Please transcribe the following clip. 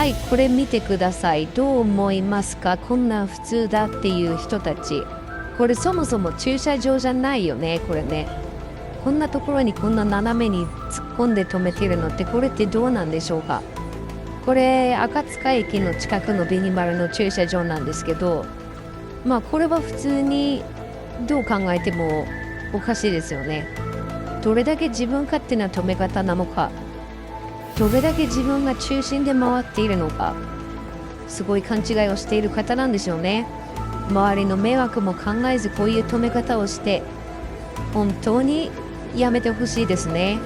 はい、これ見てください。どう思いますか？こんな普通だっていう人たち。これそもそも駐車場じゃないよね、これね。こんなところにこんな斜めに突っ込んで止めてるのって、これってどうなんでしょうか？これ、赤塚駅の近くのベニマルの駐車場なんですけど、まあこれは普通にどう考えてもおかしいですよね。どれだけ自分勝手な止め方なのか、どれだけ自分が中心で回っているのか、すごい勘違いをしている方なんでしょうね。周りの迷惑も考えずこういう止め方をして、本当にやめてほしいですね。